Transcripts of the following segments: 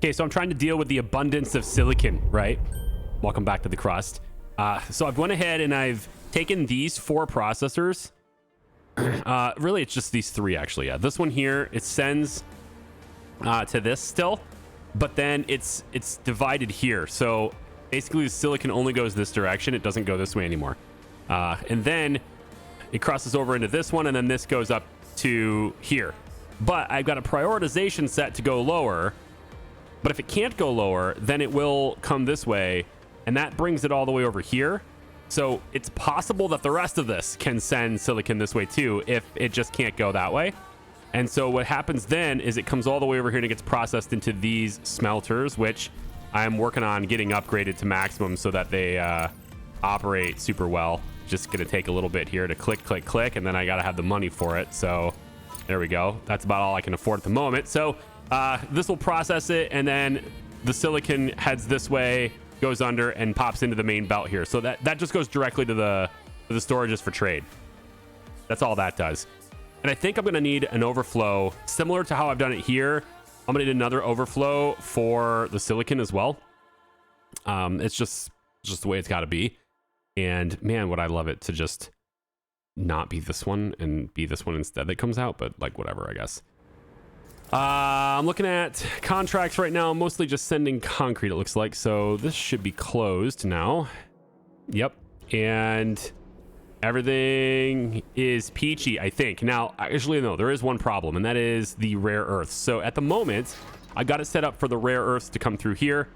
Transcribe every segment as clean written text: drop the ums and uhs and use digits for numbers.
Okay, so I'm trying to deal with the abundance of silicon, right? Welcome back to the crust. So I've went ahead and I've taken these 4 processors. Really, it's just these 3 actually. Yeah, this one here, it sends to this still, but then it's divided here. So basically, the silicon only goes this direction. It doesn't go this way anymore. And then it crosses over into this one, and then this goes up to here. But I've got a prioritization set to go lower. But if it can't go lower, then it will come this way, and that brings it all the way over here. So it's possible that the rest of this can send silicon this way too, if it just can't go that way. And so what happens then is it comes all the way over here and it gets processed into these smelters, which I'm working on getting upgraded to maximum so that they operate super well. Just gonna take a little bit here to click, click, click, and then I gotta have the money for it. So there we go. That's about all I can afford at the moment. So this will process it, and then the silicon heads this way, goes under, and pops into the main belt here. So that just goes directly to the storages for trade. That's all that does. And I think I'm going to need an overflow similar to how I've done it here. I'm going to need another overflow for the silicon as well. It's just the way it's got to be. And man, would I love it to just not be this one and be this one instead that comes out, but like whatever, I guess. I'm looking at contracts right now, mostly just sending concrete, it looks like. So this should be closed now. Yep. And everything is peachy, I think. Now, actually, no, there is one problem, and that is the rare earths. So at the moment, I got it set up for the rare earths to come through here,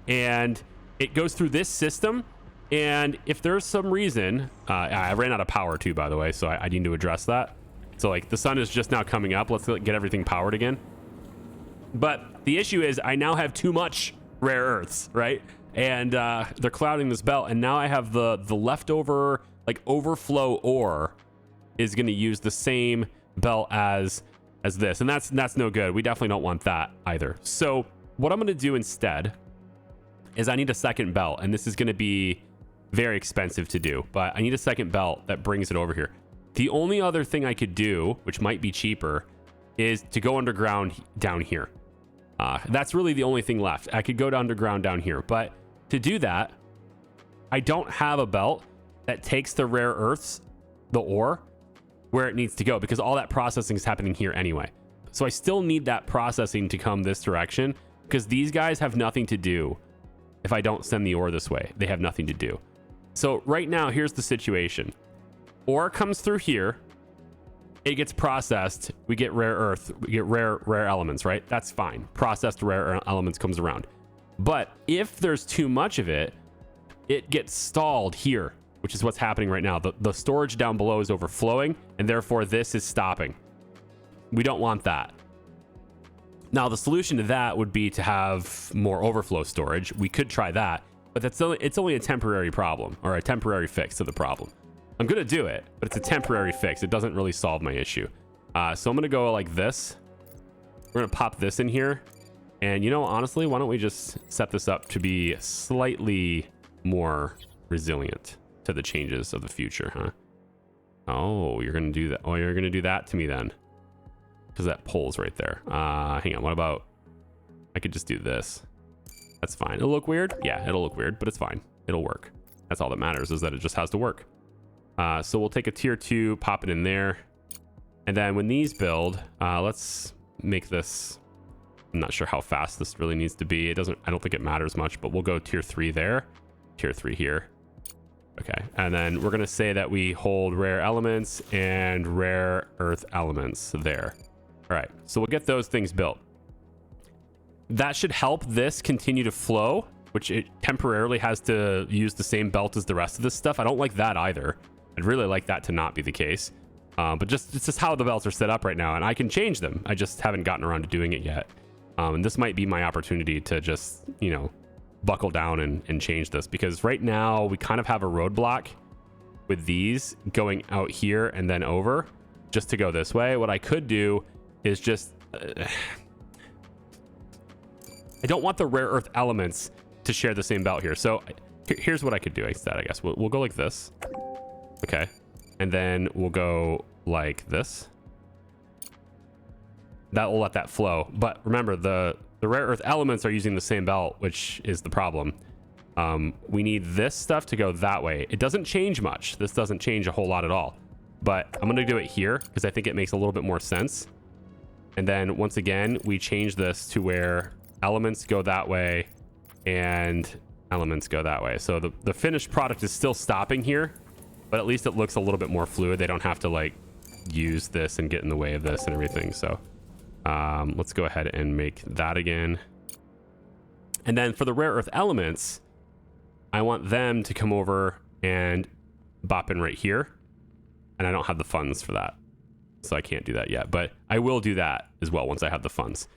and it goes through this system. And if there's some reason, I ran out of power too, by the way, so I need to address that. So like the sun is just now coming up. Let's get everything powered again. But the issue is I now have too much rare earths, right? And they're clouding this belt. And now I have the leftover like overflow ore is going to use the same belt as this. And that's no good. We definitely don't want that either. So what I'm going to do instead is I need a second belt. And this is going to be very expensive to do. But I need a second belt that brings it over here. The only other thing I could do, which might be cheaper, is to go underground down here. That's really the only thing left. I could go to underground down here, but to do that, I don't have a belt that takes the rare earths, the ore, where it needs to go, because all that processing is happening here anyway. So I still need that processing to come this direction, because these guys have nothing to do if I don't send the ore this way. They have nothing to do. So right now, here's the situation. Ore comes through here, it gets processed, we get rare earth, we get rare elements, right? That's fine. Processed rare elements comes around. But if there's too much of it, it gets stalled here, which is what's happening right now. The storage down below is overflowing, and therefore this is stopping. We don't want that. Now, the solution to that would be to have more overflow storage. We could try that, but it's only a temporary problem, or a temporary fix to the problem. I'm going to do it, but it's a temporary fix. It doesn't really solve my issue. So I'm going to go like this. We're going to pop this in here. And, you know, honestly, why don't we just set this up to be slightly more resilient to the changes of the future, huh? Oh, you're going to do that. Oh, you're going to do that to me then. Because that pole's right there. Hang on. What about... I could just do this. That's fine. It'll look weird. Yeah, it'll look weird, but it's fine. It'll work. That's all that matters, is that it just has to work. So we'll take a tier 2, pop it in there. And then when these build, let's make this... I'm not sure how fast this really needs to be. I don't think it matters much, but we'll go tier 3 there. Tier 3 here. Okay. And then we're going to say that we hold rare elements and rare earth elements there. All right. So we'll get those things built. That should help this continue to flow, which it temporarily has to use the same belt as the rest of this stuff. I don't like that either. I'd really like that to not be the case. But it's just how the belts are set up right now, and I can change them. I just haven't gotten around to doing it yet. And this might be my opportunity to just, you know, buckle down and change this, because right now we kind of have a roadblock with these going out here and then over just to go this way. What I could do is just... I don't want the rare earth elements to share the same belt here. So here's what I could do instead, I guess. We'll go like this. Okay. And then we'll go like this. That will let that flow. But remember, the The rare earth elements are using the same belt, which is the problem. We need this stuff to go that way. It doesn't change much. This doesn't change a whole lot at all. But I'm going to do it here because I think it makes a little bit more sense. And then once again, we change this to where elements go that way and elements go that way. So the finished product is still stopping here, but at least it looks a little bit more fluid. They don't have to like use this and get in the way of this and everything. So let's go ahead and make that again. And then for the rare earth elements, I want them to come over and bop in right here. And I don't have the funds for that, so I can't do that yet. But I will do that as well once I have the funds.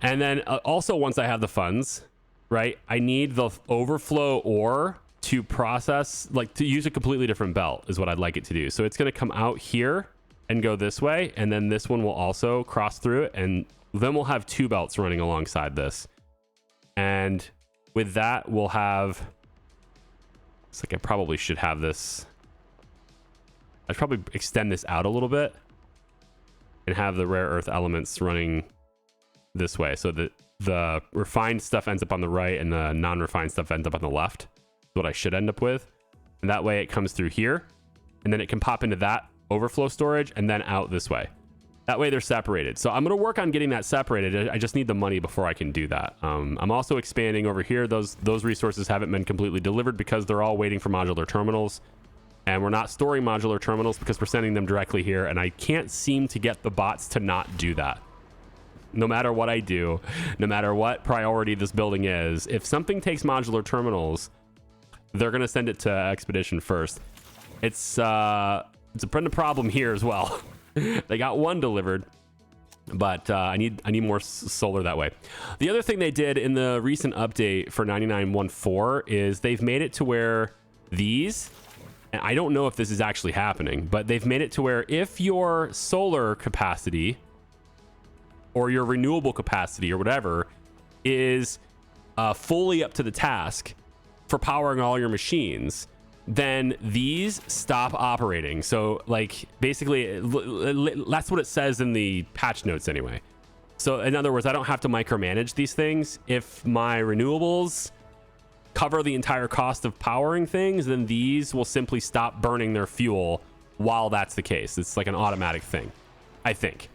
And then also once I have the funds, right, I need the overflow ore to process, like to use a completely different belt is what I'd like it to do. So it's going to come out here and go this way. And then this one will also cross through it. And then we'll have two belts running alongside this. And with that, we'll have, it's like I probably should have this. I'd probably extend this out a little bit and have the rare earth elements running this way so that the refined stuff ends up on the right and the non-refined stuff ends up on the left. That's what I should end up with. And that way it comes through here and then it can pop into that overflow storage and then out this way. That way they're separated. So I'm going to work on getting that separated. I just need the money before I can do that. I'm also expanding over here. Those resources haven't been completely delivered because they're all waiting for modular terminals. And we're not storing modular terminals because we're sending them directly here. And I can't seem to get the bots to not do that. No matter what I do, no matter what priority this building is, if something takes modular terminals, they're going to send it to Expedition first. It's a problem here as well. They got one delivered, but I need more solar that way. The other thing they did in the recent update for 99.14 is they've made it to where these, and I don't know if this is actually happening, but they've made it to where if your solar capacity or your renewable capacity or whatever is fully up to the task for powering all your machines, then these stop operating. So like basically that's what it says in the patch notes anyway. So in other words, I don't have to micromanage these things. If my renewables cover the entire cost of powering things, then these will simply stop burning their fuel while that's the case. It's like an automatic thing, I think.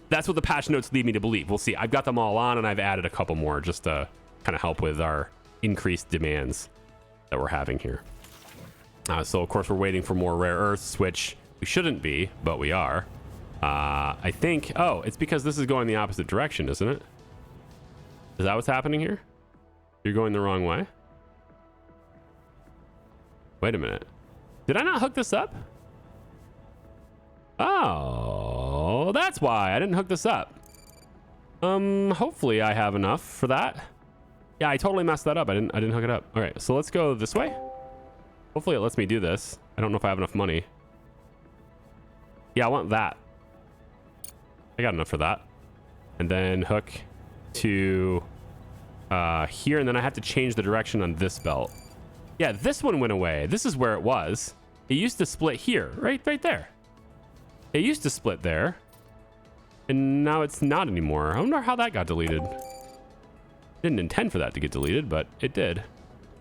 That's what the patch notes lead me to believe. We'll see. I've got them all on and I've added a couple more just to kind of help with our increased demands that we're having here. So of course we're waiting for more rare earths, which we shouldn't be, but we are. I think, oh, it's because this is going the opposite direction, isn't it? Is that what's happening here? You're going the wrong way? Wait a minute. Did I not hook this up? Oh, that's why I didn't hook this up. Hopefully I have enough for that. Yeah, I totally messed that up. I didn't hook it up. All right, so let's go this way. Hopefully it lets me do this. I don't know if I have enough money. Yeah, I want that. I got enough for that. And then hook to here, and then I have to change the direction on this belt. Yeah, this one went away. This is where it was. It used to split here, right there. It used to split there, and now it's not anymore. I wonder how that got deleted. Didn't intend for that to get deleted, but it did.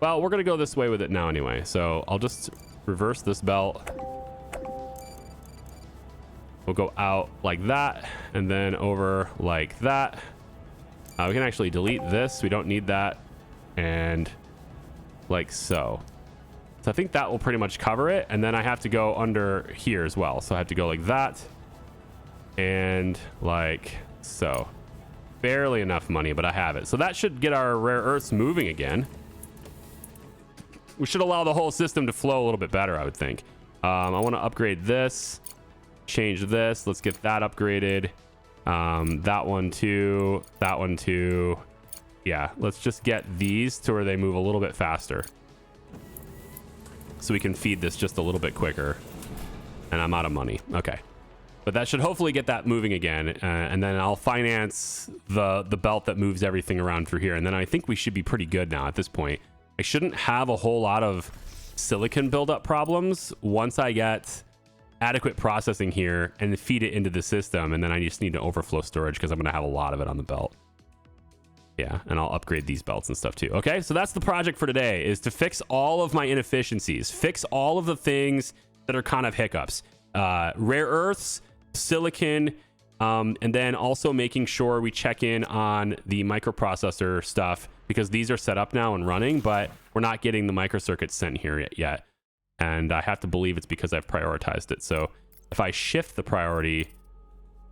Well, we're gonna go this way with it now anyway. So I'll just reverse this belt. We'll go out like that, and then over like that. We can actually delete this. We don't need that. And like so. So I think that will pretty much cover it. And then I have to go under here as well. So I have to go like that. And like so. Barely enough money, but I have it. So that should get our rare earths moving again. We should allow the whole system to flow a little bit better, I would think. I want to upgrade this. Change this. Let's get that upgraded. That one too. That one too. Yeah, let's just get these to where they move a little bit faster. So we can feed this just a little bit quicker. And I'm out of money. Okay. But that should hopefully get that moving again. And then I'll finance the belt that moves everything around through here. And then I think we should be pretty good now at this point. I shouldn't have a whole lot of silicon buildup problems once I get adequate processing here and feed it into the system. And then I just need to overflow storage because I'm going to have a lot of it on the belt. Yeah, and I'll upgrade these belts and stuff too. Okay, so that's the project for today, is to fix all of my inefficiencies, fix all of the things that are kind of hiccups. Rare earths, silicon, and then also making sure we check in on the microprocessor stuff, because these are set up now and running, but we're not getting the microcircuits sent here yet. And I have to believe it's because I've prioritized it. So if I shift the priority,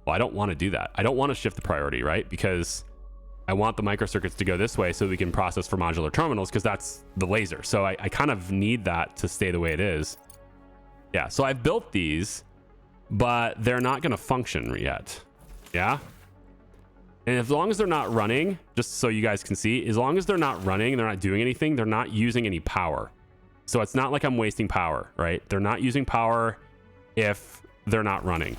well, I don't want to do that. I don't want to shift the priority, right? Because I want the microcircuits to go this way so we can process for modular terminals, because that's the laser. So I kind of need that to stay the way it is. Yeah, so I've built these, but they're not going to function yet. Yeah? And as long as they're not running, just so you guys can see, as long as they're not running, they're not doing anything, they're not using any power. So it's not like I'm wasting power, right? They're not using power if they're not running.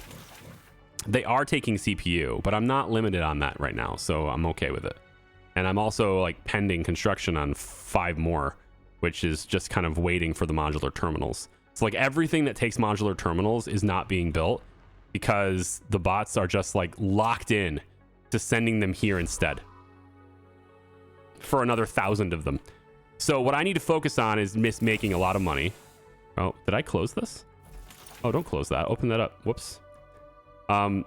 They are taking CPU, but I'm not limited on that right now, so I'm okay with it. And I'm also like pending construction on 5 more, which is just kind of waiting for the modular terminals. So like everything that takes modular terminals is not being built because the bots are just like locked in to sending them here instead for another 1,000 of them. So what I need to focus on is making a lot of money. Oh, did I close this? Oh, don't close that. Open that up. Whoops. I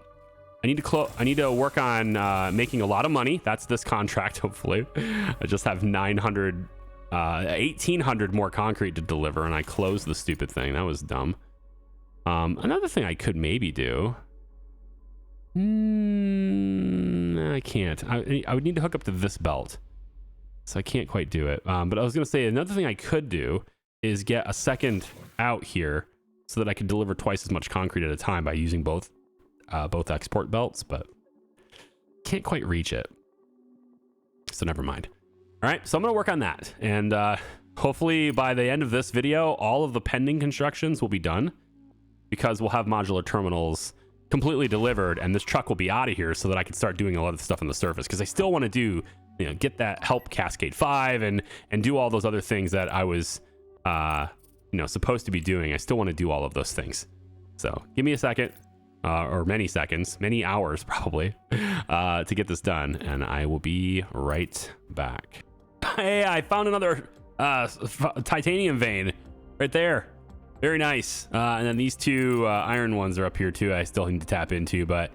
need to work on making a lot of money. That's this contract, hopefully. I just have 1,800 more concrete to deliver, and I closed the stupid thing. That was dumb. Another thing I could maybe do. I can't. I would need to hook up to this belt. So I can't quite do it. But I was going to say another thing I could do is get a second out here so that I could deliver twice as much concrete at a time by using both export belts, but can't quite reach it. So never mind. All right, so I'm going to work on that. And hopefully by the end of this video, all of the pending constructions will be done, because we'll have modular terminals completely delivered and this truck will be out of here so that I can start doing a lot of the stuff on the surface, because I still want to do, you know, get that help Cascade 5 and do all those other things that I was supposed to be doing. I still want to do all of those things. So give me a second, or many seconds, many hours probably, to get this done, and I will be right back. Hey, I found another titanium vein right there. Very nice. And then these 2 iron ones are up here too. I still need to tap into, but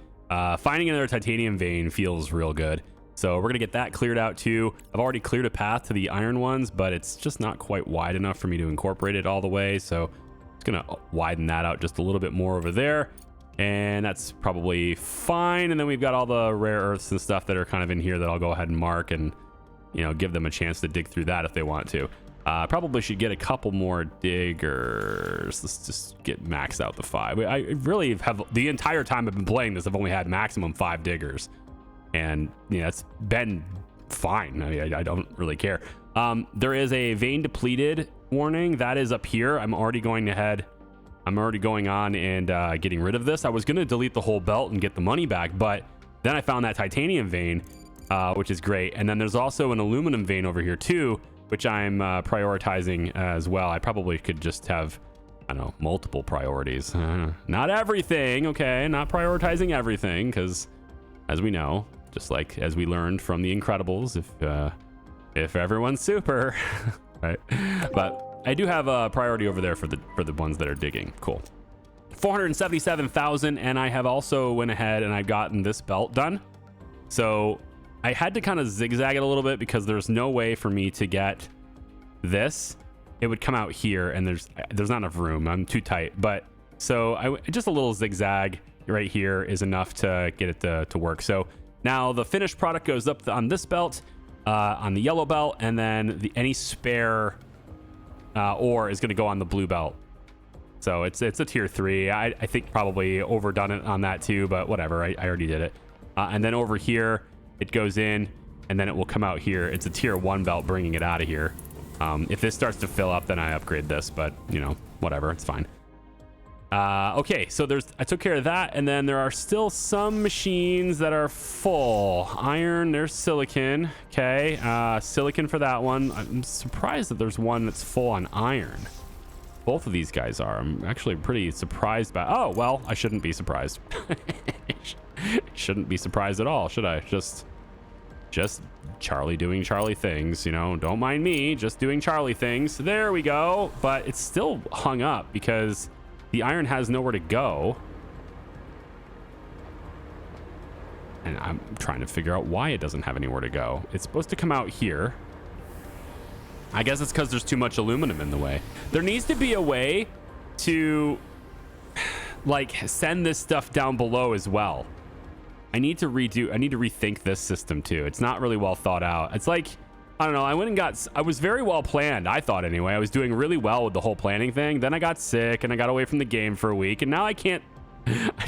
finding another titanium vein feels real good. So we're going to get that cleared out too. I've already cleared a path to the iron ones, but it's just not quite wide enough for me to incorporate it all the way. So it's going to widen that out just a little bit more over there. And that's probably fine. And then we've got all the rare earths and stuff that are kind of in here that I'll go ahead and mark and, you know, give them a chance to dig through that if they want to. Probably should get a couple more diggers. Let's just get maxed out the 5. I really have, the entire time I've been playing this, I've only had maximum 5 diggers. And, you know, it's been fine. I mean, I don't really care. There is a vein depleted warning. That is up here. I'm already going on and getting rid of this. I was going to delete the whole belt and get the money back, but then I found that titanium vein, which is great. And then there's also an aluminum vein over here too, which I'm prioritizing as well. I probably could just have, I don't know, multiple priorities. Not everything, okay? Not prioritizing everything, because as we know, just like as we learned from The Incredibles, if everyone's super, right? But I do have a priority over there for the ones that are digging. Cool. 477,000, and I have also went ahead and I've gotten this belt done. So I had to kind of zigzag it a little bit because there's no way for me to get this. It would come out here, and there's not enough room. I'm too tight. But so just a little zigzag right here is enough to get it to work. So now the finished product goes up on this belt, on the yellow belt, and then any spare ore is going to go on the blue belt. So it's a tier 3. I think probably overdone it on that too, but whatever. I already did it. And then over here, it goes in, and then it will come out here. It's a tier 1 belt bringing it out of here. If this starts to fill up, then I upgrade this, but you know, whatever, it's fine. Okay, so I took care of that, and then there are still some machines that are full. Iron, there's silicon. Okay, silicon for that one. I'm surprised that there's one that's full on iron. Both of these guys are. I'm actually pretty surprised by. Oh, well, I shouldn't be surprised. Shouldn't be surprised at all, should I? Just Just Charlie doing Charlie things, you know, don't mind me, just doing Charlie things. There we go. But it's still hung up because the iron has nowhere to go. And I'm trying to figure out why it doesn't have anywhere to go. It's supposed to come out here. I guess it's because there's too much aluminum in the way. There needs to be a way to like send this stuff down below as well. I need to rethink this system too. It's not really well thought out. It's like, I don't know. I was very well planned. I thought anyway, I was doing really well with the whole planning thing. Then I got sick and I got away from the game for a week, and now I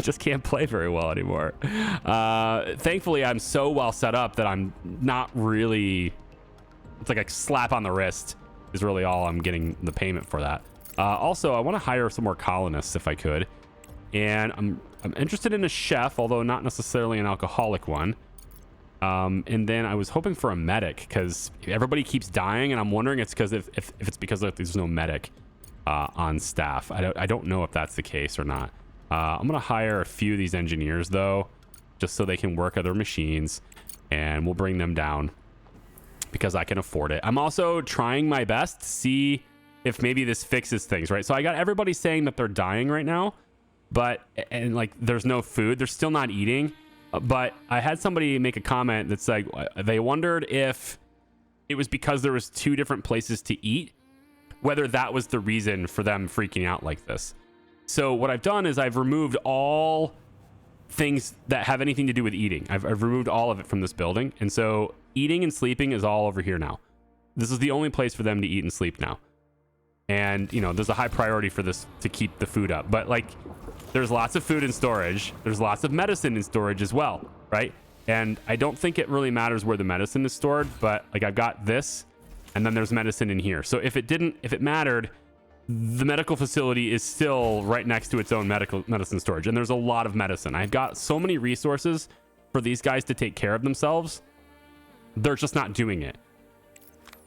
just can't play very well anymore. Thankfully I'm so well set up that I'm not really, it's like a slap on the wrist is really all I'm getting the payment for that. Also, I want to hire some more colonists if I could. And I'm interested in a chef, although not necessarily an alcoholic one. And then I was hoping for a medic because everybody keeps dying, and I'm wondering it's because if it's because there's no medic on staff. I don't know if that's the case or not. I'm gonna hire a few of these engineers though, just so they can work other machines, and we'll bring them down because I can afford it. I'm also trying my best to see if maybe this fixes things, right? So I got everybody saying that they're dying right now, and like there's no food, they're still not eating. But I had somebody make a comment that's like, they wondered if it was because there was 2 different places to eat, whether that was the reason for them freaking out like this. So what I've done is I've removed all things that have anything to do with eating. I've removed all of it from this building. And so eating and sleeping is all over here now. This is the only place for them to eat and sleep now. And, you know, there's a high priority for this to keep the food up. But like, there's lots of food in storage. There's lots of medicine in storage as well, right? And I don't think it really matters where the medicine is stored, but like I've got this, and then there's medicine in here. So if it mattered, the medical facility is still right next to its own medicine storage. And there's a lot of medicine. I've got so many resources for these guys to take care of themselves. They're just not doing it.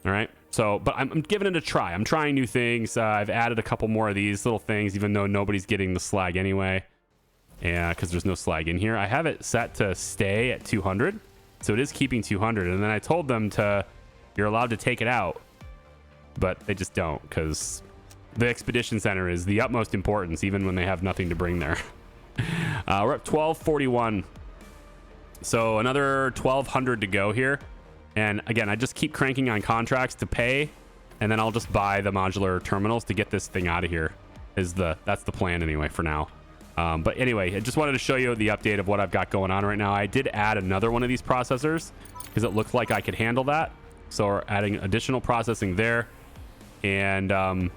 All right. So, but I'm giving it a try. I'm trying new things. I've added a couple more of these little things, even though nobody's getting the slag anyway. Yeah, because there's no slag in here. I have it set to stay at 200. So it is keeping 200. And then I told them you're allowed to take it out. But they just don't, because the expedition center is the utmost importance, even when they have nothing to bring there. We're at 1241. So another 1200 to go here. And again, I just keep cranking on contracts to pay, and then I'll just buy the modular terminals to get this thing out of here. That's the plan anyway for now. But anyway, I just wanted to show you the update of what I've got going on right now. I did add another one of these processors because it looked like I could handle that. So we're adding additional processing there. And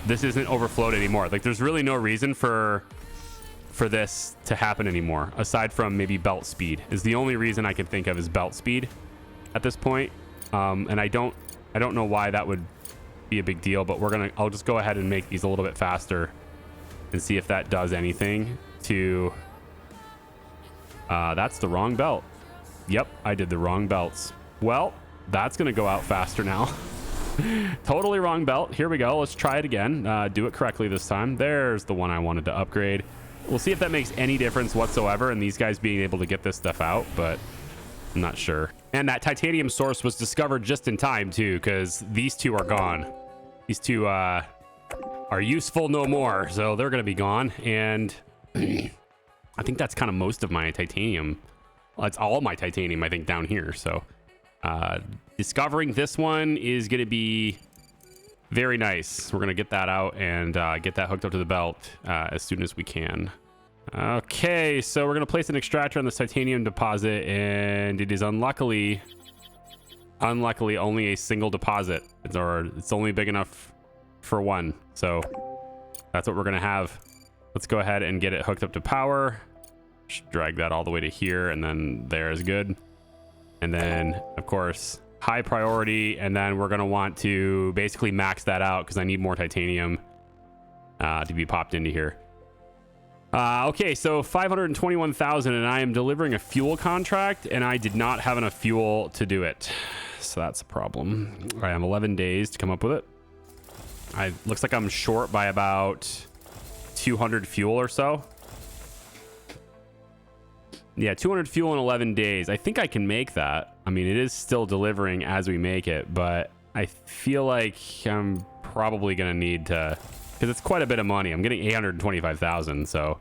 this isn't overflowed anymore. Like there's really no reason for this to happen anymore, aside from maybe belt speed is the only reason I can think of is belt speed at this point. And I don't know why that would be a big deal, but I'll just go ahead and make these a little bit faster and see if that does anything to that's the wrong belt. Yep, I did the wrong belts. Well, that's gonna go out faster now. Totally wrong belt. Here we go. Let's try it again. Do it correctly this time. There's the one I wanted to upgrade. We'll see if that makes any difference whatsoever in these guys being able to get this stuff out, but I'm not sure. And that titanium source was discovered just in time too, because these 2 are gone. These 2 are useful no more, so they're gonna be gone. And I think that's kind of most of my titanium. Well, it's all my titanium, I think, down here. So discovering this one is gonna be very nice. We're gonna get that out and get that hooked up to the belt as soon as we can. Okay, so we're gonna place an extractor on the titanium deposit, and it is unluckily only a single deposit. It's only big enough for one. So that's what we're gonna have. Let's go ahead and get it hooked up to power. Just drag that all the way to here, and then there is good. And then of course high priority, and then we're gonna want to basically max that out because I need more titanium to be popped into here. Okay, so 521,000, and I am delivering a fuel contract, and I did not have enough fuel to do it. So that's a problem. I have 11 days to come up with it. Looks like I'm short by about 200 fuel or so. Yeah, 200 fuel in 11 days. I think I can make that. I mean, it is still delivering as we make it, but I feel like I'm probably going to need to, because it's quite a bit of money. I'm getting 825,000, so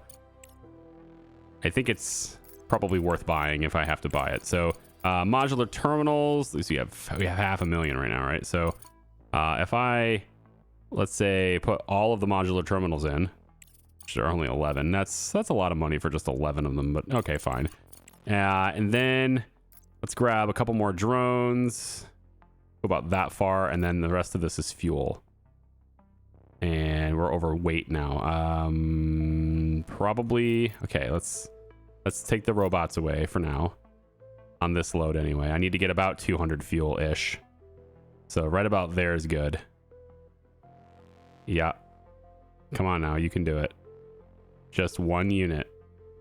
I think it's probably worth buying if I have to buy it. So modular terminals, at least we have 500,000 right now, right? So if I, let's say, put all of the modular terminals in, which are only 11, that's a lot of money for just 11 of them, but okay, fine. And then let's grab a couple more drones, go about that far, and then the rest of this is fuel. And we're overweight now. Probably, okay, let's take the robots away for now on this load anyway. I need to get about 200 fuel-ish. So right about there is good. Yeah. Come on now, you can do it. Just one unit.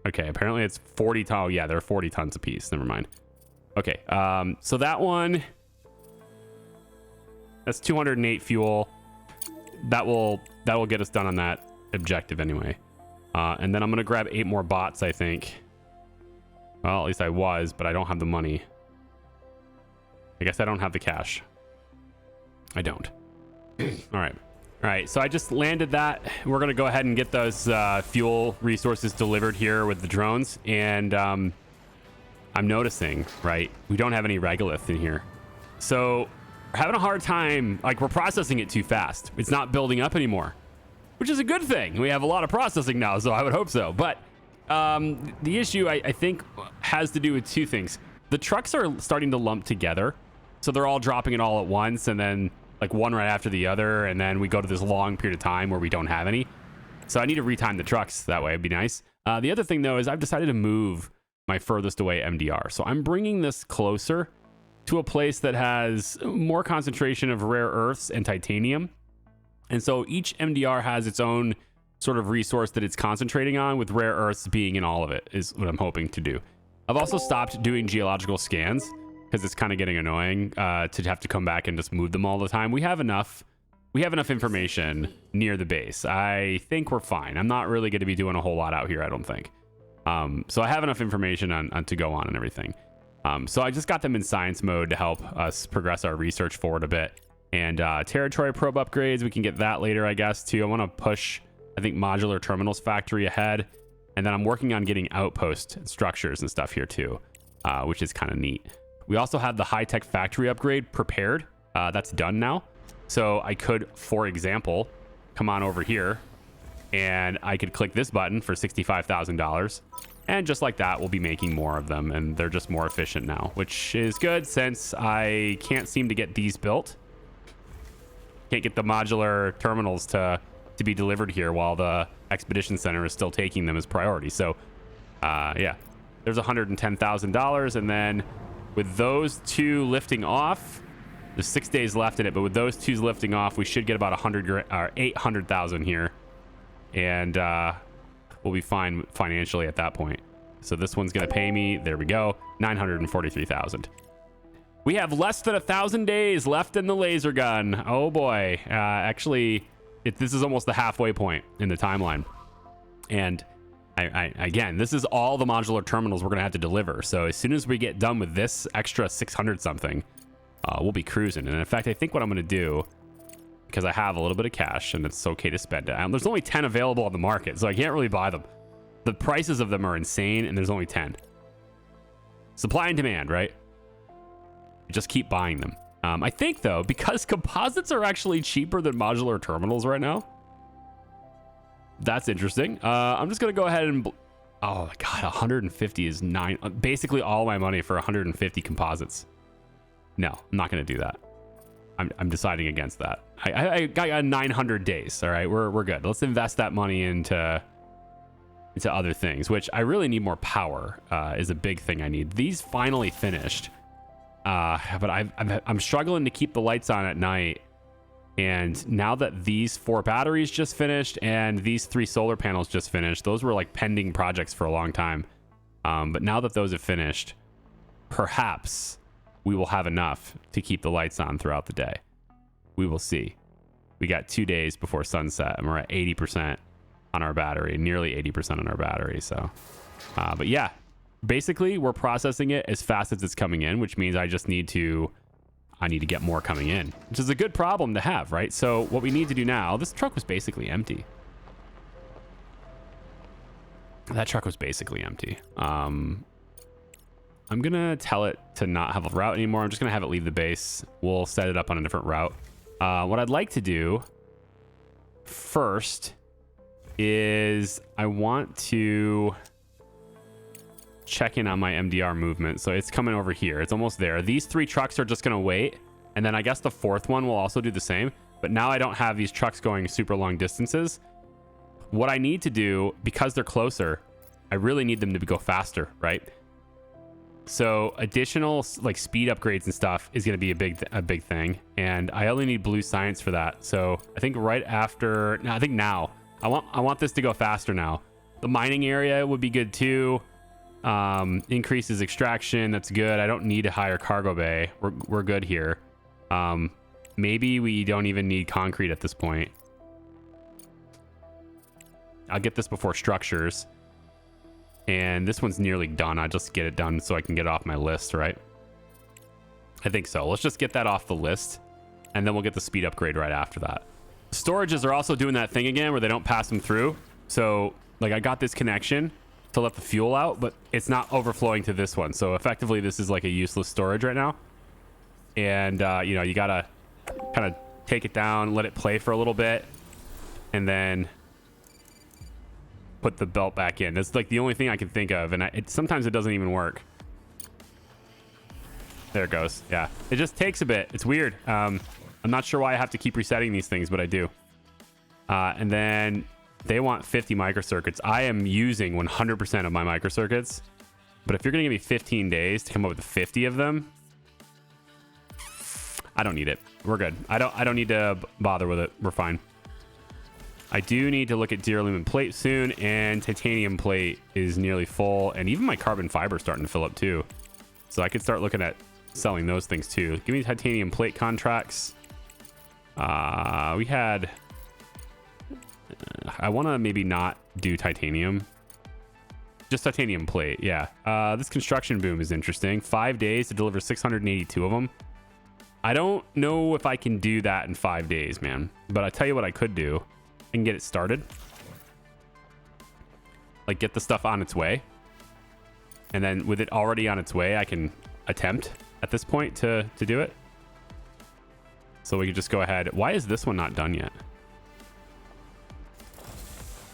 Okay, apparently it's 40 tons. Oh, yeah, they're 40 tons a piece. Never mind. Okay, so that one, that's 208 fuel. That will get us done on that objective anyway. And then I'm gonna grab 8 more bots, I think. Well, at least I was, but I don't have the money. I guess I don't have the cash. I don't. All right, so I just landed that. We're gonna go ahead and get those fuel resources delivered here with the drones. And I'm noticing, right, we don't have any regolith in here. So we're having a hard time, like we're processing it too fast. It's not building up anymore, which is a good thing. We have a lot of processing now, so I would hope so. But the issue, I think, has to do with two things. The trucks are starting to lump together. So they're all dropping it all at once, and then like one right after the other, and then we go to this long period of time where we don't have any. So I need to retime the trucks that way. It'd be nice. The other thing, though, is I've decided to move my furthest away MDR. So I'm bringing this closer to a place that has more concentration of rare earths and titanium. And so each MDR has its own sort of resource that it's concentrating on, with rare earths being in all of it, is what I'm hoping to do. I've also stopped doing geological scans because it's kind of getting annoying to have to come back and just move them all the time. We have enough information near the base. I think we're fine. I'm not really going to be doing a whole lot out here, I don't think. So I have enough information on to go on and everything. So I just got them in science mode to help us progress our research forward a bit. And territory probe upgrades, we can get that later, I guess, too. I want to push, I think, modular terminals factory ahead. And then I'm working on getting outpost structures and stuff here too, which is kind of neat. We also have the high-tech factory upgrade prepared. That's done now. So I could, for example, come on over here and I could click this button for $65,000. And just like that, we'll be making more of them, and they're just more efficient now, which is good since I can't seem to get these built. Can't get the modular terminals to be delivered here while the expedition center is still taking them as priority. So yeah, there's $110,000. And then with those two lifting off, there's 6 days left in it, but with those two lifting off, we should get about 800,000 here. And we'll be fine financially at that point. So this one's going to pay me, there we go, 943,000. We have less than 1,000 days left in the laser gun. Oh boy. Actually, this is almost the halfway point in the timeline. And again, this is all the modular terminals we're going to have to deliver. So as soon as we get done with this extra 600 something, we'll be cruising. And in fact, I think what I'm going to do, because I have a little bit of cash and it's okay to spend it. There's only 10 available on the market, so I can't really buy them. The prices of them are insane, and there's only 10. Supply and demand, right? Just keep buying them. I think, though, because composites are actually cheaper than modular terminals right now. That's interesting. I'm just going to go ahead and... Oh, my God, 150 is basically all my money for 150 composites. No, I'm not going to do that. I'm deciding against that. I got 900 days. All right, we're good. Let's invest that money into other things, which I really need more power. Is a big thing I need. These finally finished, but I'm struggling to keep the lights on at night. And now that these 4 batteries just finished and these 3 solar panels just finished, those were like pending projects for a long time. But now that those have finished, perhaps we will have enough to keep the lights on throughout the day. We will see. We got 2 days before sunset, and we're at 80% on our battery, nearly 80% on our battery. So, but yeah, basically we're processing it as fast as it's coming in, which means I need to get more coming in, which is a good problem to have, right? So what we need to do now, this truck was basically empty. That truck was basically empty. I'm gonna tell it to not have a route anymore. I'm just gonna have it leave the base. We'll set it up on a different route. What I'd like to do first is I want to check in on my MDR movement. So it's coming over here. It's almost there. These 3 trucks are just going to wait. And then I guess the 4th one will also do the same. But now I don't have these trucks going super long distances. What I need to do, because they're closer, I really need them to go faster, right? So additional like speed upgrades and stuff is going to be a big thing. And I only need blue science for that. So I think right after, no, I think now I want this to go faster now. The mining area would be good too. Increases extraction. That's good. I don't need a higher cargo bay. We're good here. Maybe we don't even need concrete at this point. I'll get this before structures. And this one's nearly done. I'll just get it done so I can get it off my list, right? I think so. Let's just get that off the list. And then we'll get the speed upgrade right after that. Storages are also doing that thing again where they don't pass them through. So, like, I got this connection to let the fuel out, but it's not overflowing to this one. So effectively, this is like a useless storage right now. And, you know, you got to kind of take it down, let it play for a little bit, and then put the belt back in. That's like the only thing I can think of. And sometimes it doesn't even work. There it goes. Yeah, it just takes a bit. It's weird. I'm not sure why I have to keep resetting these things, but I do. And then they want 50 microcircuits. I am using 100% of my microcircuits. But if you're going to give me 15 days to come up with 50 of them, I don't need it. We're good. I don't need to bother with it. We're fine. I do need to look at duralumin plate soon, and titanium plate is nearly full, and even my carbon fiber is starting to fill up too. So I could start looking at selling those things too. Give me titanium plate contracts. We had... I want to maybe not do titanium. Just titanium plate, yeah. This construction boom is interesting. 5 days to deliver 682 of them. I don't know if I can do that in 5 days, man. But I tell you what I could do. I can get it started. Like, get the stuff on its way. And then with it already on its way, I can attempt at this point to do it. So we could just go ahead. Why is this one not done yet?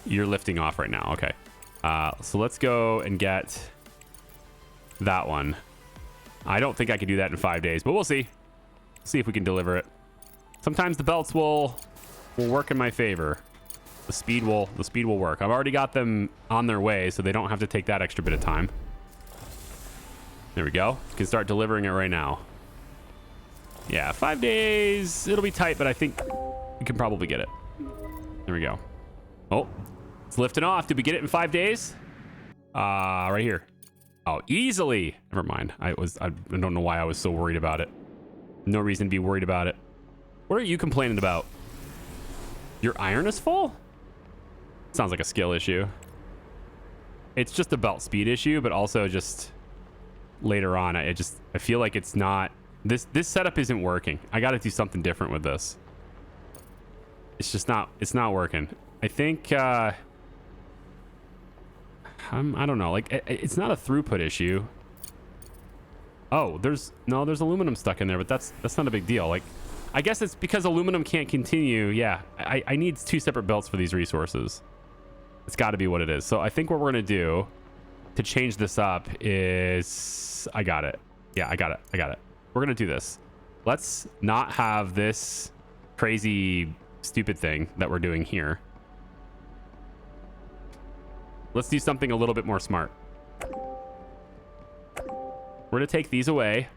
You're lifting off right now. Okay. So let's go and get that one. I don't think I can do that in 5 days, but we'll see. See if we can deliver it. Sometimes the belts will work in my favor. The speed will work. I've already got them on their way, so they don't have to take that extra bit of time. There we go. You can start delivering it right now. Yeah, 5 days. It'll be tight, but I think we can probably get it. There we go. Oh, it's lifting off. Did we get it in 5 days? Right here. Oh, easily. Never mind. I don't know why I was so worried about it. No reason to be worried about it. What are you complaining about? Your iron is full? Sounds like a skill issue. It's just a belt speed issue, but also just later on, I feel like it's not... This setup isn't working. I got to do something different with this. It's just not... It's not working. I think... I don't know. Like, it's not a throughput issue. Oh, there's aluminum stuck in there, but that's not a big deal. Like, I guess it's because aluminum can't continue. Yeah, I need 2 separate belts for these resources. It's got to be what it is. So I think what we're going to do to change this up is... I got it. Yeah, I got it. We're going to do this. Let's not have this crazy, stupid thing that we're doing here. Let's do something a little bit more smart. We're going to take these away.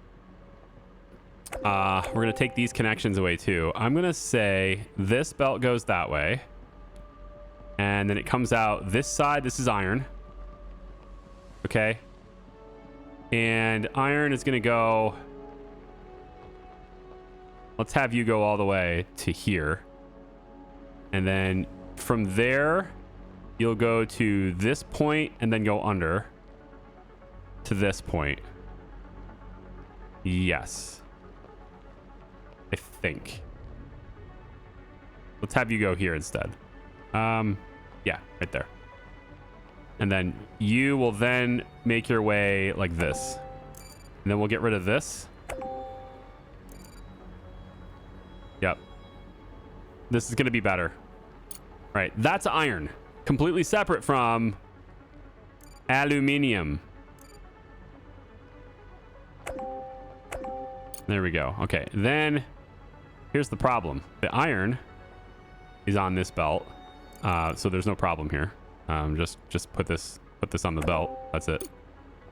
We're going to take these connections away too. I'm going to say this belt goes that way. And then it comes out this side. This is iron. Okay. And iron is going to go... Let's have you go all the way to here. And then from there, you'll go to this point and then go under. to this point. Yes. I think. Let's have you go here instead. Yeah, right there. And then you will then make your way like this. And then we'll get rid of this. Yep. This is going to be better. All right, that's iron. Completely separate from aluminium. There we go. Okay, then here's the problem. The iron is on this belt, so there's no problem here. Just put this on the belt. That's it.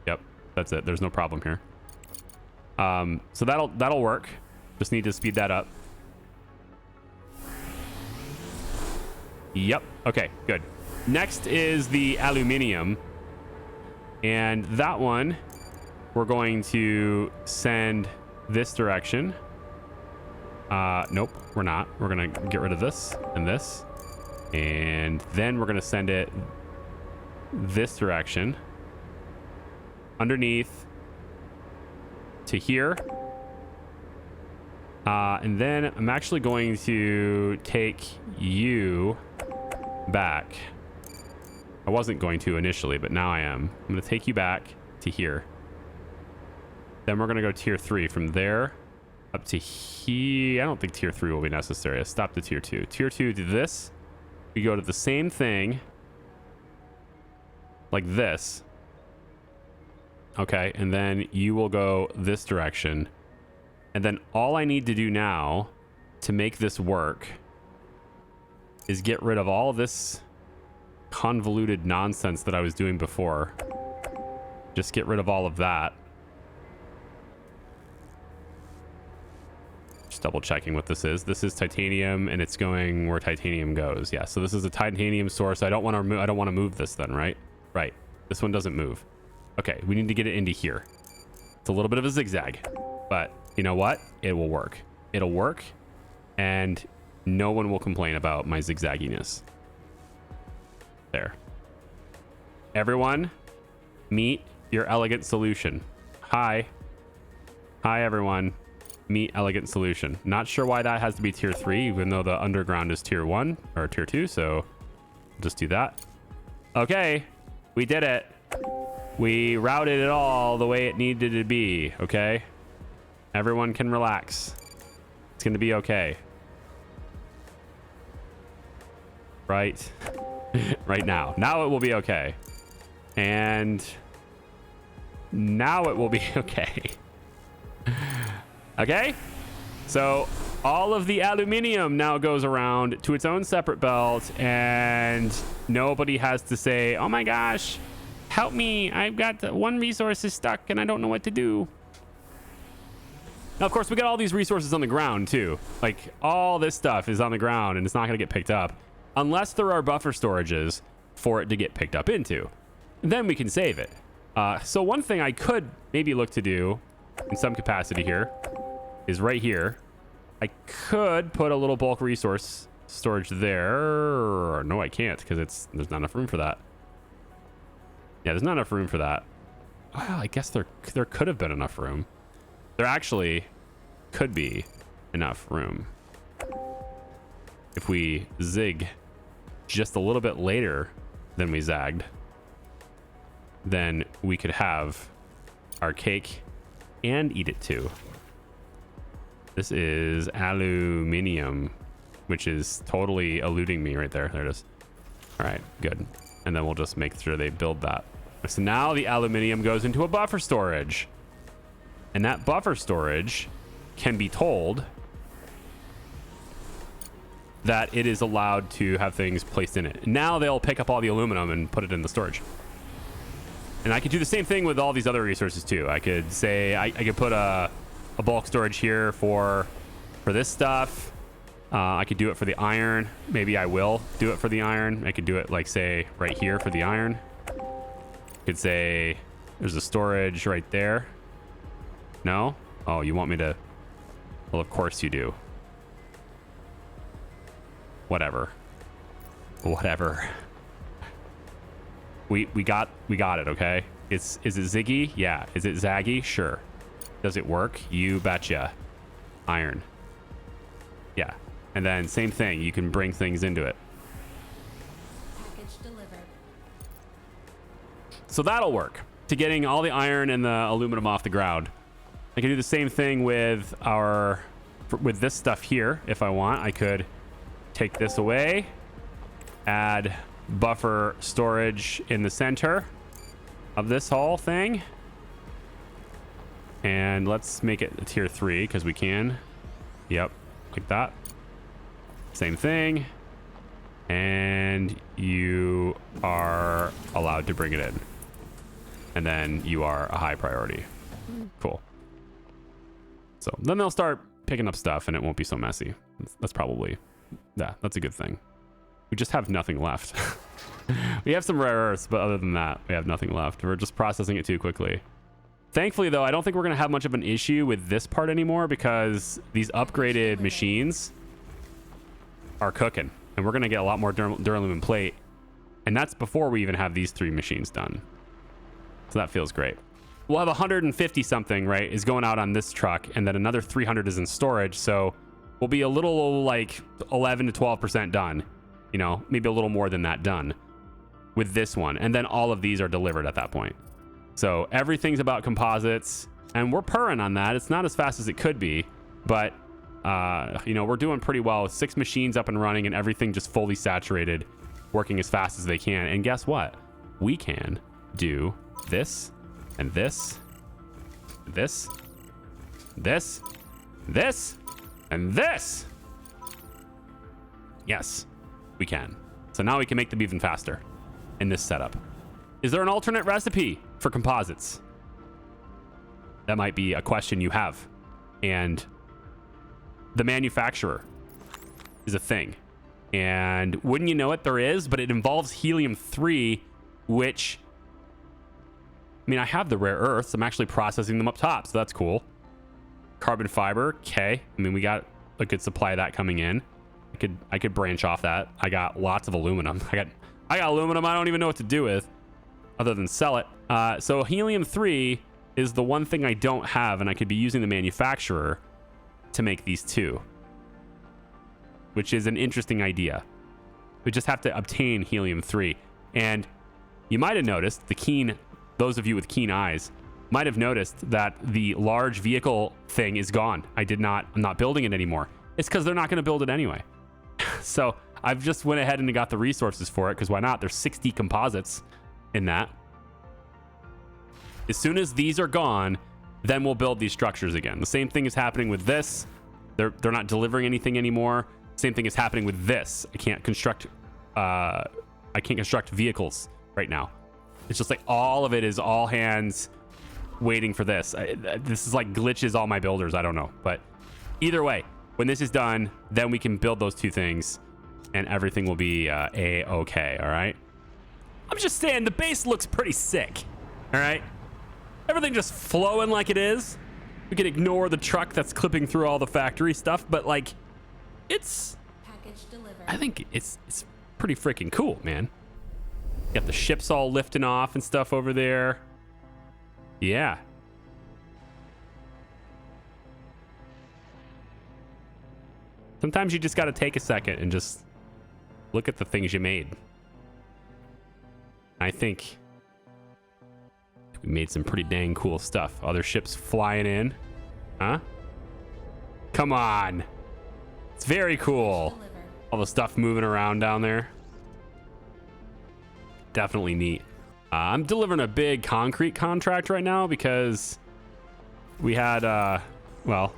Yep, that's it. There's no problem here. So that'll work. Just need to speed that up. Yep. Okay, good. Next is the aluminium, and that one we're going to send this direction. Nope, we're not. We're gonna get rid of this and this, and then we're gonna send it this direction underneath to here, and then I'm actually going to take you back. I wasn't going to initially, but now I am. I'm going to take you back to here. Then we're going to go tier 3 from there up to here. I don't think tier 3 will be necessary. Let's stop to tier 2. Tier 2 to this. We go to the same thing like this. Okay, and then you will go this direction. And then all I need to do now to make this work is get rid of all this convoluted nonsense that I was doing before. Just get rid of all of that. Just double checking what this is. This is titanium, and it's going where titanium goes. Yeah, so this is a titanium source. I don't want to move this then, right? Right. This one doesn't move. Okay, we need to get it into here. It's a little bit of a zigzag, but you know what? It will work. It'll work, and no one will complain about my zigzagginess. There. Everyone, meet your elegant solution. Hi. Hi, everyone. Meet elegant solution. Not sure why that has to be tier 3, even though the underground is tier 1 or tier 2, so just do that. Okay, we did it. We routed it all the way it needed to be, okay? Everyone can relax. It's gonna be okay. Right? Right now. Now it will be okay. And now it will be okay. Okay? So all of the aluminium now goes around to its own separate belt, and nobody has to say, oh my gosh, help me. I've got one resource is stuck and I don't know what to do. Now, of course, we got all these resources on the ground too. Like all this stuff is on the ground and it's not going to get picked up unless there are buffer storages for it to get picked up into. Then we can save it. So one thing I could maybe look to do in some capacity here is right here. I could put a little bulk resource storage there. No, I can't because there's not enough room for that. Yeah, there's not enough room for that. Well, I guess there could have been enough room. There actually could be enough room if we zig just a little bit later than we zagged. Then we could have our cake and eat it too. This is aluminium, which is totally eluding me right there. There it is. All right, good. And then we'll just make sure they build that. So now the aluminium goes into a buffer storage. And that buffer storage can be told that it is allowed to have things placed in it. Now they'll pick up all the aluminum and put it in the storage. And I could do the same thing with all these other resources too. I could say I could put a bulk storage here for this stuff. I could do it for the iron. Maybe I will do it for the iron. I could do it like say right here for the iron. I could say there's a storage right there. No? Oh, you want me to? Well, of course you do. Whatever. Whatever. We got it, okay? Is it Ziggy? Yeah. Is it Zaggy? Sure. Does it work? You betcha. Iron. Yeah. And then same thing. You can bring things into it. Package delivered. So that'll work to getting all the iron and the aluminum off the ground. I can do the same thing with with this stuff here. If I want, I could take this away, add buffer storage in the center of this whole thing. And let's make it a tier 3 because we can. Yep, like that. Same thing. And you are allowed to bring it in. And then you are a high priority. Cool. So then they'll start picking up stuff and it won't be so messy. That's probably, yeah, that's a good thing. We just have nothing left. We have some rare earths, but other than that, we have nothing left. We're just processing it too quickly. Thankfully, though, I don't think we're going to have much of an issue with this part anymore because these upgraded machines are cooking. And we're going to get a lot more duralumin plate. And that's before we even have these 3 machines done. So that feels great. We'll have 150 something, right, is going out on this truck. And then another 300 is in storage. So we'll be a little like 11 to 12% done. You know, maybe a little more than that done with this one. And then all of these are delivered at that point. So everything's about composites. And we're purring on that. It's not as fast as it could be. But, you know, we're doing pretty well with 6 machines up and running and everything just fully saturated, working as fast as they can. And guess what? We can do this and this, this, this, this, and this. Yes, we can. So now we can make them even faster in this setup. Is there an alternate recipe for composites? That might be a question you have. And the manufacturer is a thing. And wouldn't you know it, there is, but it involves helium-3, which, I mean, I have the rare earths. I'm actually processing them up top, so that's cool. Carbon fiber, okay. I mean, we got a good supply of that coming in. I could branch off that. I got lots of aluminum. I got aluminum I don't even know what to do with other than sell it. So helium-3 is the one thing I don't have, and I could be using the manufacturer to make these 2, which is an interesting idea. We just have to obtain helium-3. And you might have noticed, those of you with keen eyes might have noticed that the large vehicle thing is gone. I'm not building it anymore. It's because they're not going to build it anyway. So I've just went ahead and got the resources for it, because why not? There's 60 composites in that. As soon as these are gone, then we'll build these structures again. The same thing is happening with this. They're not delivering anything anymore. Same thing is happening with this. I can't construct vehicles right now. It's just like all of it is all hands waiting for this. This is like glitches all my builders. I don't know. But either way, when this is done, then we can build those 2 things and everything will be A-okay. All right. I'm just saying the base looks pretty sick. All right. Everything just flowing like it is. We can ignore the truck that's clipping through all the factory stuff, but like it's, Package delivered. I think it's pretty freaking cool, man. Got the ships all lifting off and stuff over there. Yeah. Sometimes you just got to take a second and just look at the things you made. I think we made some pretty dang cool stuff. Other ships flying in. Huh? Come on. It's very cool. All the stuff moving around down there. Definitely neat. I'm delivering a big concrete contract right now because we had, well,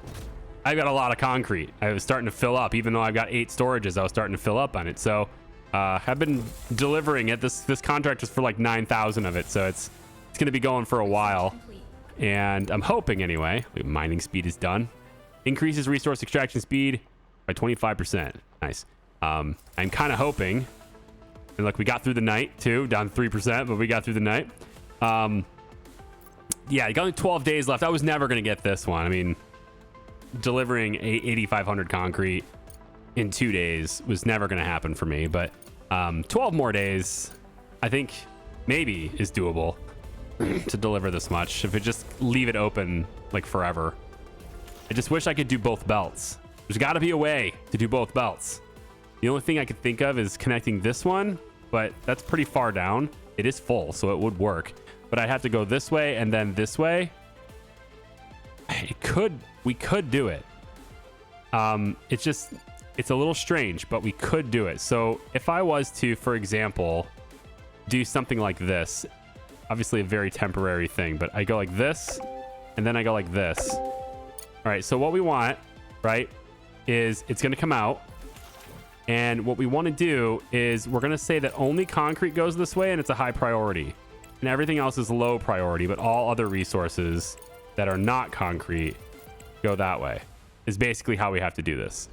I've got a lot of concrete. I was starting to fill up. Even though I've got 8 storages, I was starting to fill up on it. So I've been delivering it. This contract is for like 9,000 of it. So it's going to be going for a while. And I'm hoping anyway, mining speed is done. Increases resource extraction speed by 25%. Nice. I'm kind of hoping, and look, we got through the night too, down 3%, but we got through the night. Yeah, you got only 12 days left. I was never going to get this one. I mean, delivering 8,500 concrete in 2 days was never going to happen for me, but 12 more days, I think maybe is doable. to deliver this much if it just leave it open like forever. I just wish I could do both belts. There's got to be a way to do both belts. The only thing I could think of is connecting this one, but that's pretty far down. It is full, so it would work. But I'd have to go this way and then this way. We could do it. It's a little strange, but we could do it. So if I was to, for example, do something like this, obviously a very temporary thing, but I go like this and then I go like this. All right, so what we want, right, is it's going to come out. And what we want to do is we're going to say that only concrete goes this way and it's a high priority. And everything else is low priority, but all other resources that are not concrete go that way. Is basically how we have to do this.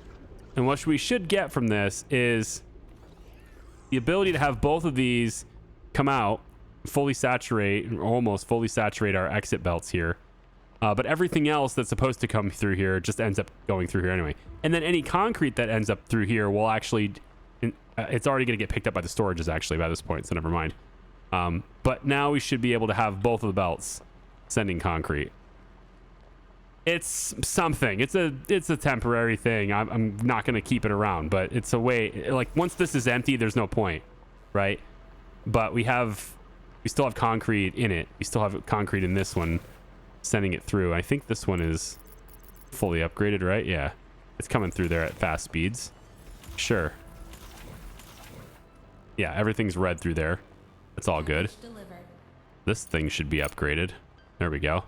And what we should get from this is the ability to have both of these come out, fully saturate, almost fully saturate our exit belts here. But everything else that's supposed to come through here just ends up going through here anyway. And then any concrete that ends up through here will actually, it's already going to get picked up by the storages actually by this point, so never mind. But now we should be able to have both of the belts sending concrete. It's something. It's a temporary thing. I'm not going to keep it around, but it's a way. Like once this is empty, there's no point, right? But we still have concrete in it. We still have concrete in this one, sending it through. I think this one is fully upgraded, right? Yeah, it's coming through there at fast speeds. Sure. Yeah, everything's red through there. It's all good. Delivered. This thing should be upgraded. There we go.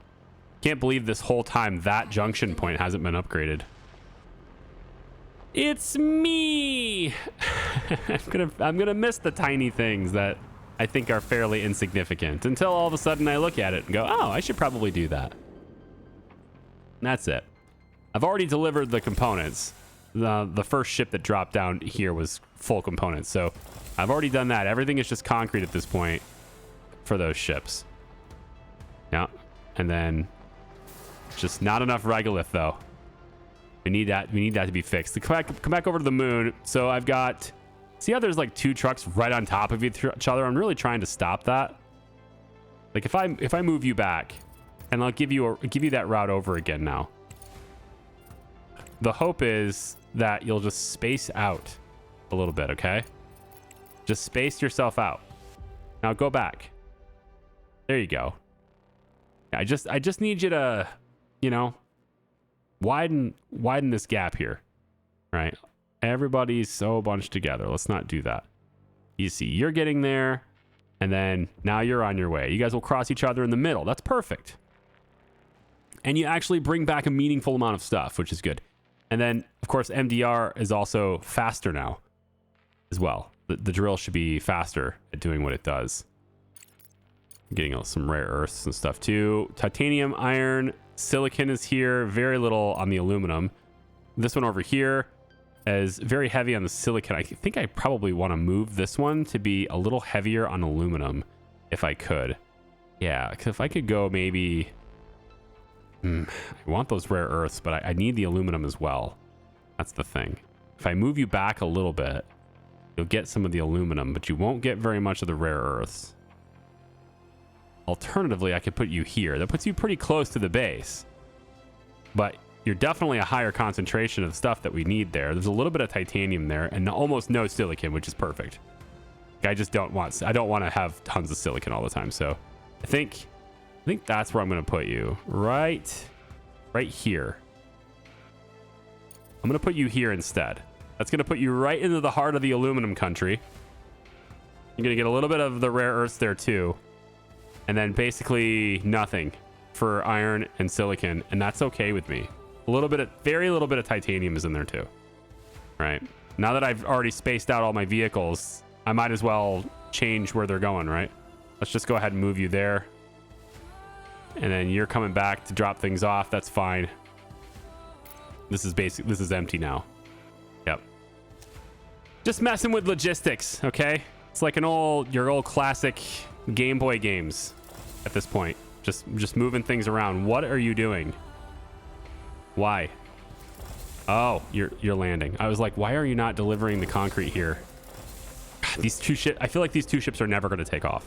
Can't believe this whole time that junction point hasn't been upgraded. It's me. I'm gonna miss the tiny things that I think are fairly insignificant until all of a sudden I look at it and go, oh, I should probably do that. And that's it. I've already delivered the components. The first ship that dropped down here was full components, so I've already done that. Everything is just concrete at this point for those ships. Yeah, and then just not enough regolith though. We need that to be fixed. To come back over to the moon. So I've got, see how there's like two trucks right on top of each other? I'm really trying to stop that. Like if I move you back, and I'll give you that route over again now. The hope is that you'll just space out a little bit, okay? Just space yourself out. Now go back. There you go. I just need you to, you know, widen this gap here. Right? Everybody's so bunched together. Let's not do that. You see, you're getting there, and then now you're on your way. You guys will cross each other in the middle. That's perfect. And you actually bring back a meaningful amount of stuff, which is good. And then, of course, MDR is also faster now as well. The drill should be faster at doing what it does. I'm getting some rare earths and stuff too. Titanium, iron, silicon is here. Very little on the aluminum. This one over here is very heavy on the silicon. I think I probably want to move this one to be a little heavier on aluminum if I could. Yeah, because if I could go maybe... I want those rare earths, but I need the aluminum as well. That's the thing. If I move you back a little bit, you'll get some of the aluminum, but you won't get very much of the rare earths. Alternatively, I could put you here. That puts you pretty close to the base. But you're definitely a higher concentration of stuff that we need there. There's a little bit of titanium there and almost no silicon, which is perfect. I don't want to have tons of silicon all the time. So I think that's where I'm going to put you. Right here. I'm going to put you here instead. That's going to put you right into the heart of the aluminum country. You're going to get a little bit of the rare earths there too. And then basically nothing for iron and silicon. And that's okay with me. Very little bit of titanium is in there too. Right. Now that I've already spaced out all my vehicles, I might as well change where they're going, right? Let's just go ahead and move you there. And then you're coming back to drop things off. That's fine. This is empty now. Yep. Just messing with logistics, okay? It's like your old classic Game Boy games at this point. Just moving things around. What are you doing? Why? Oh, you're landing. I was like, why are you not delivering the concrete here? God, these two ships, I feel like these two ships are never going to take off.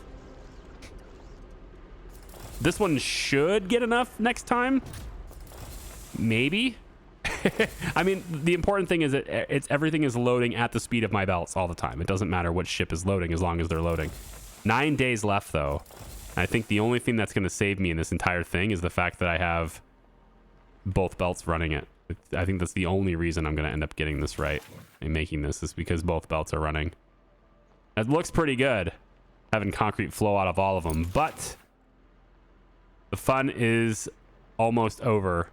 This one should get enough next time. Maybe. I mean, the important thing is that everything is loading at the speed of my belts all the time. It doesn't matter what ship is loading as long as they're loading. 9 days left, though. I think the only thing that's going to save me in this entire thing is the fact that I have both belts running it. I think that's the only reason I'm going to end up getting this right and making this is because both belts are running. It looks pretty good, having concrete flow out of all of them, but the fun is almost over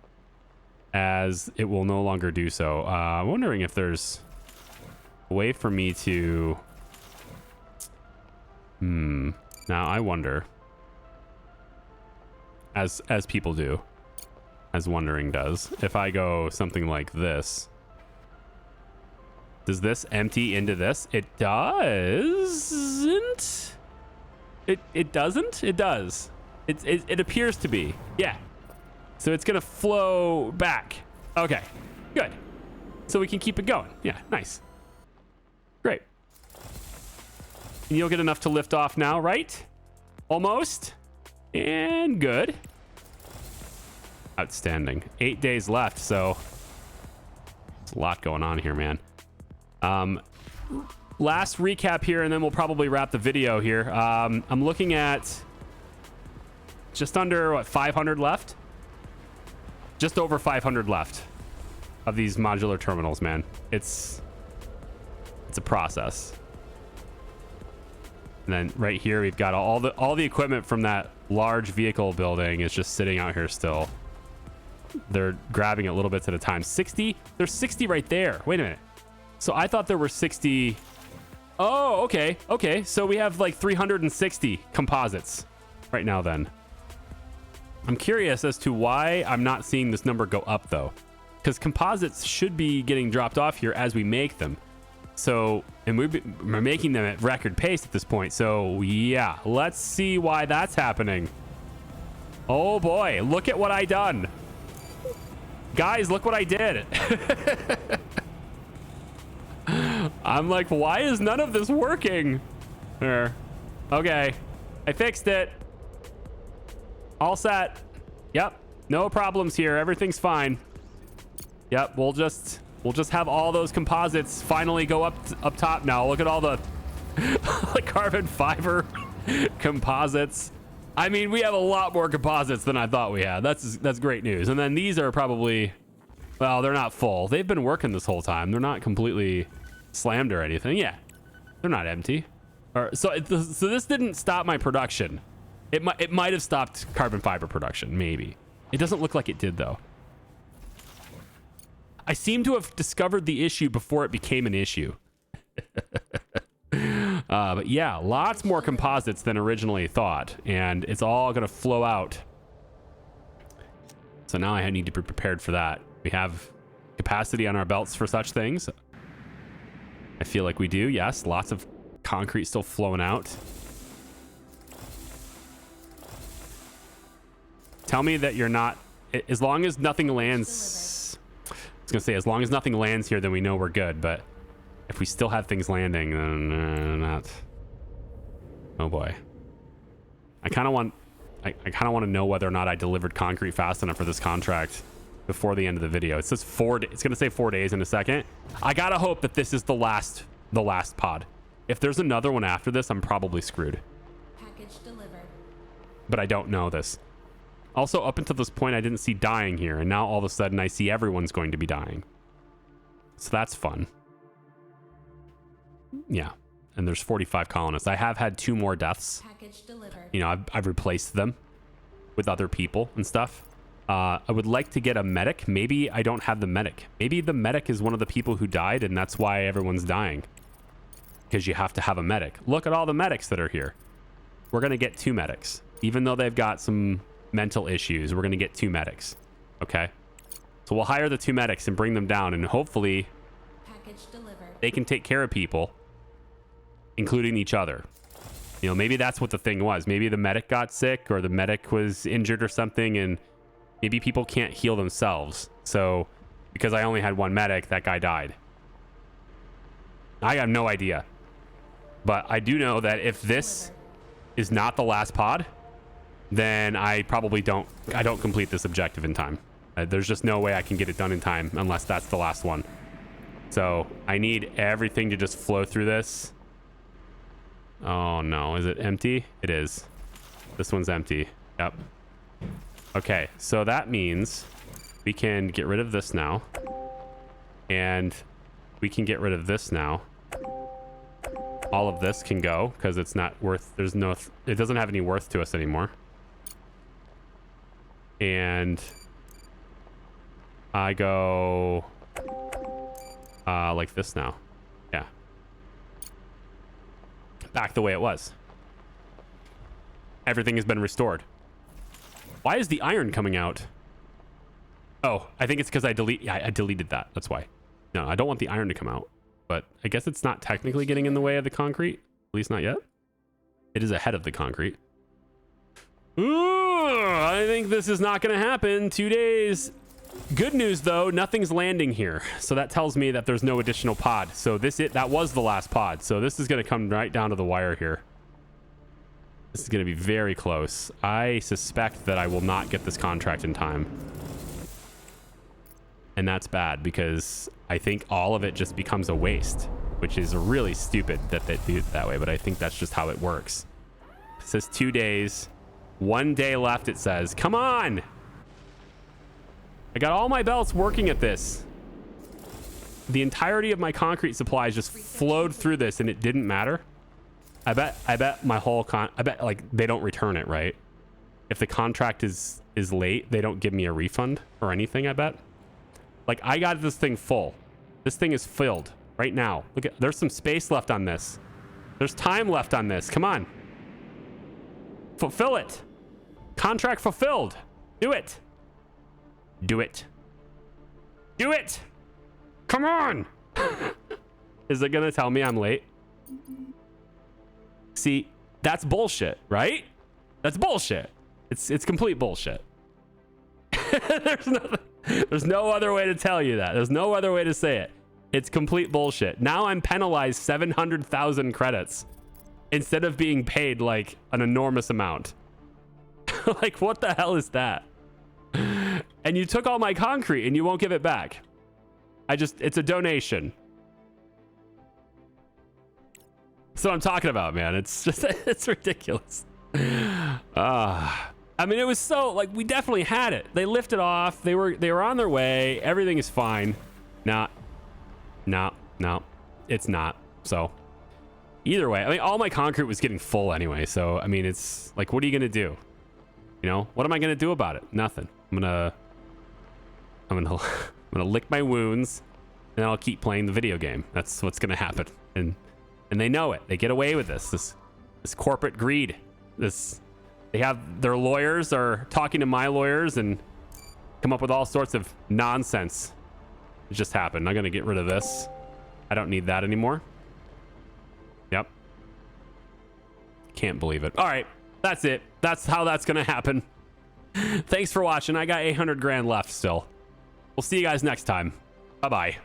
as it will no longer do so. I'm wondering if there's a way for me to... Now I wonder, as people do, as wondering does, if I go something like this, does this empty into this? It doesn't. It doesn't. It does. It appears to be. Yeah. So it's gonna flow back. Okay. Good. So we can keep it going. Yeah. Nice. Great. And you'll get enough to lift off now, right? Almost. And good. Outstanding. 8 days left, so there's a lot going on here, man. Last recap here, and then we'll probably wrap the video here. I'm looking at just under, what, 500 left? Just over 500 left of these modular terminals, man. It's a process. And then right here, we've got all the equipment from that large vehicle building is just sitting out here still. They're grabbing it little bits at a time. 60? There's 60 right there. Wait a minute. So I thought there were 60. Oh, okay. Okay. So we have like 360 composites right now then. I'm curious as to why I'm not seeing this number go up though. Because composites should be getting dropped off here as we make them. So, and we're making them at record pace at this point. So yeah, let's see why that's happening. Oh boy, look at what I done. Guys, look what I did. I'm like, why is none of this working? There. Okay, I fixed it. All set. Yep, no problems here. Everything's fine. Yep, we'll just have all those composites finally go up top now. Look at all the carbon fiber composites. I mean, we have a lot more composites than I thought we had. That's great news. And then these are probably, well, they're not full. They've been working this whole time. They're not completely slammed or anything. Yeah, they're not empty. So this didn't stop my production. It might have stopped carbon fiber production, maybe. It doesn't look like it did though. I seem to have discovered the issue before it became an issue. But yeah, lots more composites than originally thought, and it's all going to flow out. So now I need to be prepared for that. We have capacity on our belts for such things. I feel like we do, yes. Lots of concrete still flowing out. Tell me that you're not, as long as nothing lands, I was gonna say, as long as nothing lands here, then we know we're good, but if we still have things landing, then not. Oh boy. I kind of want to know whether or not I delivered concrete fast enough for this contract before the end of the video. It says it's gonna say 4 days in a second. I gotta hope that this is the last pod. If there's another one after this, I'm probably screwed. Package delivered. But I don't know this. Also, up until this point, I didn't see dying here, and now all of a sudden I see everyone's going to be dying. So that's fun. Yeah, and there's 45 colonists. I have had 2 more deaths. Package delivered. You know, I've replaced them with other people and stuff. I would like to get a medic. Maybe I don't have the medic. Maybe the medic is one of the people who died, and that's why everyone's dying. Because you have to have a medic. Look at all the medics that are here. We're going to get 2 medics. Even though they've got some mental issues, we're going to get 2 medics. Okay? So we'll hire the 2 medics and bring them down, and hopefully Package delivered. they can take care of people, including each other. You know, maybe that's what the thing was. Maybe the medic got sick, or the medic was injured or something, and maybe people can't heal themselves. So because I only had 1 medic, that guy died. I have no idea. But I do know that if this is not the last pod, then I probably don't complete this objective in time. There's just no way I can get it done in time unless that's the last one. So I need everything to just flow through this. Oh no, is it empty? It is. This one's empty. Yep. Okay, so that means we can get rid of this now. And we can get rid of this now. All of this can go because it's not worth, it doesn't have any worth to us anymore. And I go like this now. Yeah. Back the way it was. Everything has been restored. Why is the iron coming out? Oh, I think it's because I deleted that. That's why. No, I don't want the iron to come out. But I guess it's not technically getting in the way of the concrete. At least not yet. It is ahead of the concrete. Ooh, I think this is not going to happen. 2 days. Good news, though. Nothing's landing here. So that tells me that there's no additional pod. So that was the last pod. So this is going to come right down to the wire here. This is going to be very close. I suspect that I will not get this contract in time. And that's bad because I think all of it just becomes a waste, which is really stupid that they do it that way. But I think that's just how it works. It says 2 days, 1 day left. It says, come on. I got all my belts working at this. The entirety of my concrete supplies just flowed through this and it didn't matter. I bet my whole I bet like they don't return it, right? If the contract is late, they don't give me a refund or anything, I bet. Like I got this thing full. This thing is filled right now. Look at, there's some space left on this. There's time left on this. Come on. Fulfill it. Contract fulfilled. Do it. Do it. Do it. Come on. Is it going to tell me I'm late? See, that's bullshit, right? That's bullshit. It's complete bullshit. There's no other way to tell you that. There's no other way to say it. It's complete bullshit. Now I'm penalized 700,000 credits instead of being paid like an enormous amount. Like, what the hell is that? And you took all my concrete and you won't give it back. It's a donation. That's what I'm talking about, man. It's just, it's ridiculous. I mean, it was so, like, we definitely had it. They lifted off. They were on their way. Everything is fine. No, it's not. So either way, I mean, all my concrete was getting full anyway. So, I mean, it's like, what are you going to do? You know, what am I going to do about it? Nothing. I'm gonna lick my wounds and I'll keep playing the video game. That's what's going to happen. And they know it. They get away with this corporate greed. They have their lawyers are talking to my lawyers and come up with all sorts of nonsense. It just happened. I'm going to get rid of this. I don't need that anymore. Yep. Can't believe it. All right. That's it. That's how that's going to happen. Thanks for watching. I got 800 grand left still. We'll see you guys next time. Bye-bye.